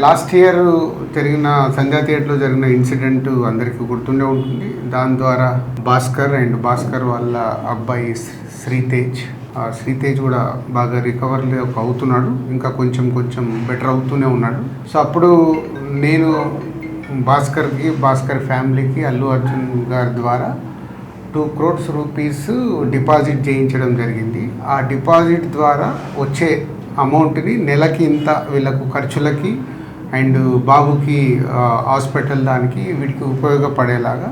Last year జరిగిన సంధ్యా థియేటర్లో జరిగిన ఇన్సిడెంట్ అందరికీ గుర్తుండే ఉంటుంది. దాని ద్వారా భాస్కర్ వాళ్ళ అబ్బాయి శ్రీతేజ్ కూడా బాగా రికవర్ అవుతున్నాడు, ఇంకా కొంచెం బెటర్ అవుతూనే ఉన్నాడు. సో అప్పుడు నేను భాస్కర్ ఫ్యామిలీకి అల్లు అర్జున్ గారి ద్వారా 2 crores రూపీస్ డిపాజిట్ చేయించడం జరిగింది. ఆ డిపాజిట్ ద్వారా వచ్చే అమౌంట్ని నెలకి ఇంత వీళ్ళకు ఖర్చులకి అండ్ బాబుకి హాస్పిటల్ దానికి వీటికి ఉపయోగపడేలాగా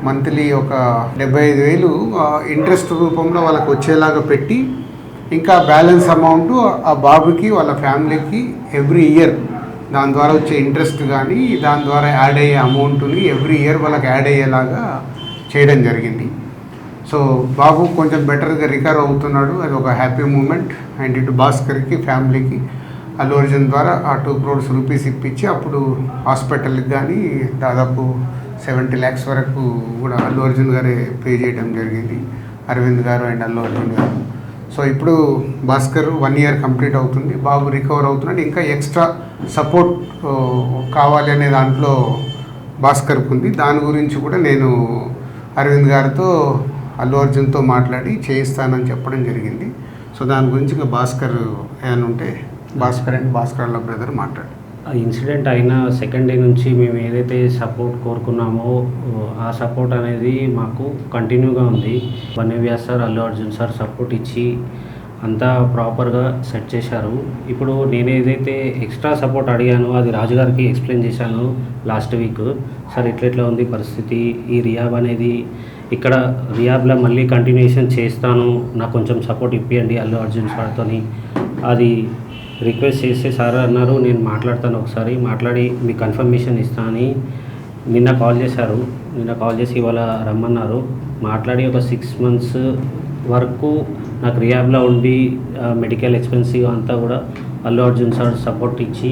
మంత్లీ ఒక 75,000 ఇంట్రెస్ట్ రూపంలో వాళ్ళకి వచ్చేలాగా పెట్టి, ఇంకా బ్యాలెన్స్ అమౌంట్ ఆ బాబుకి వాళ్ళ ఫ్యామిలీకి ఎవ్రీ ఇయర్ దాని ద్వారా వచ్చే ఇంట్రెస్ట్ కానీ దాని ద్వారా యాడ్ అయ్యే అమౌంట్ని ఎవ్రీ ఇయర్ వాళ్ళకి యాడ్ అయ్యేలాగా చేయడం జరిగింది. సో బాబు కొంచెం బెటర్గా రికవర్ అవుతున్నాడు, అది ఒక హ్యాపీ మూమెంట్. అండ్ ఇటు భాస్కర్కి ఫ్యామిలీకి అల్లు అర్జున్ ద్వారా ఆ 2 crores రూపీస్ ఇప్పించి అప్పుడు హాస్పిటల్కి కానీ దాదాపు 70 lakhs వరకు కూడా అల్లు అర్జున్ గారే పే చేయడం జరిగింది, అరవింద్ గారు అండ్ అల్లు అర్జున్ గారు. సో ఇప్పుడు భాస్కర్ 1 year కంప్లీట్ అవుతుంది, బాబు రికవర్ అవుతున్నాడు. ఇంకా ఎక్స్ట్రా సపోర్ట్ కావాలి అనే దాంట్లో భాస్కర్కి ఉంది. దాని గురించి కూడా నేను అరవింద్ గారితో అల్లు అర్జున్తో మాట్లాడి చేయిస్తానని చెప్పడం జరిగింది. సో దాని గురించి ఇంకా భాస్కర్ ఏమైనా ఉంటే భాస్కర్ వాళ్ళ బ్రదర్ మాట్లాడు. ఆ ఇన్సిడెంట్ అయిన సెకండ్ డే నుంచి మేము ఏదైతే సపోర్ట్ కోరుకున్నామో ఆ సపోర్ట్ అనేది మాకు కంటిన్యూగా ఉంది. వన్యవ్యాస్ sir, Allu Arjun sir support ఇచ్చి అంతా ప్రాపర్గా సెట్ చేశారు. ఇప్పుడు నేను ఏదైతే ఎక్స్ట్రా సపోర్ట్ అడిగానో అది రాజుగారికి ఎక్స్ప్లెయిన్ చేశాను లాస్ట్ వీక్. సార్ ఇట్లా ఉంది పరిస్థితి, ఈ రియాబ్ అనేది ఇక్కడ రియాబ్లో మళ్ళీ కంటిన్యూషన్ చేస్తాను, నాకు కొంచెం సపోర్ట్ ఇప్పియండి అల్లు అర్జున్ సార్తో అది రిక్వెస్ట్ చేస్తే సార్ అన్నారు నేను మాట్లాడతాను, ఒకసారి మాట్లాడి మీకు కన్ఫర్మేషన్ ఇస్తాను అని నిన్న కాల్ చేశారు. నిన్న కాల్ చేసి ఇవాళ రమ్మన్నారు. మాట్లాడి ఒక 6 months వరకు నాకు రియాబ్లో ఉండి మెడికల్ ఎక్స్పెన్సివ్ అంతా కూడా అల్లు అర్జున్ సార్ సపోర్ట్ ఇచ్చి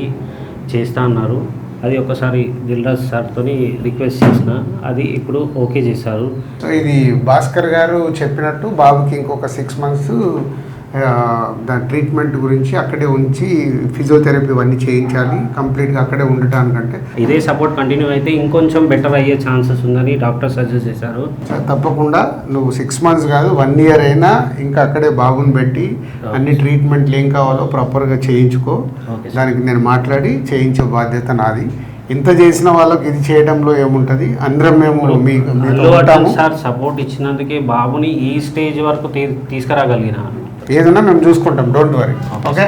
చేస్తా అన్నారు. అది ఒకసారి దిల్రాజ్ సార్తో రిక్వెస్ట్ చేసిన, అది ఇప్పుడు ఓకే చేశారు. సో ఇది భాస్కర్ గారు చెప్పినట్టు బాబుకి ఇంకొక 6 months దాని ట్రీట్మెంట్ గురించి అక్కడే ఉంచి ఫిజియోథెరపీ అన్నీ చేయించాలి, కంప్లీట్గా అక్కడే ఉండటానికంటే ఇదే సపోర్ట్ కంటిన్యూ అయితే ఇంకొంచెం బెటర్ అయ్యే ఛాన్సెస్ ఉందని డాక్టర్ సజెస్ట్ చేశారు. తప్పకుండా నువ్వు 6 months కాదు 1 year అయినా ఇంకా అక్కడే బాబుని పెట్టి అన్ని ట్రీట్మెంట్లు ఏం కావాలో ప్రాపర్గా చేయించుకో. దానికి నేను మాట్లాడి చేయించే బాధ్యత నాది. ఇంత చేసిన వాళ్ళకి ఇది చేయడంలో ఏముంటుంది, అందరం మేము సార్ సపోర్ట్ ఇచ్చినందుకే బాబుని ఈ స్టేజ్ వరకు తీసుకురాగలిగిన ఏదన్నా మేము చూసుకుంటాం, డోంట్ వరీ. ఓకే.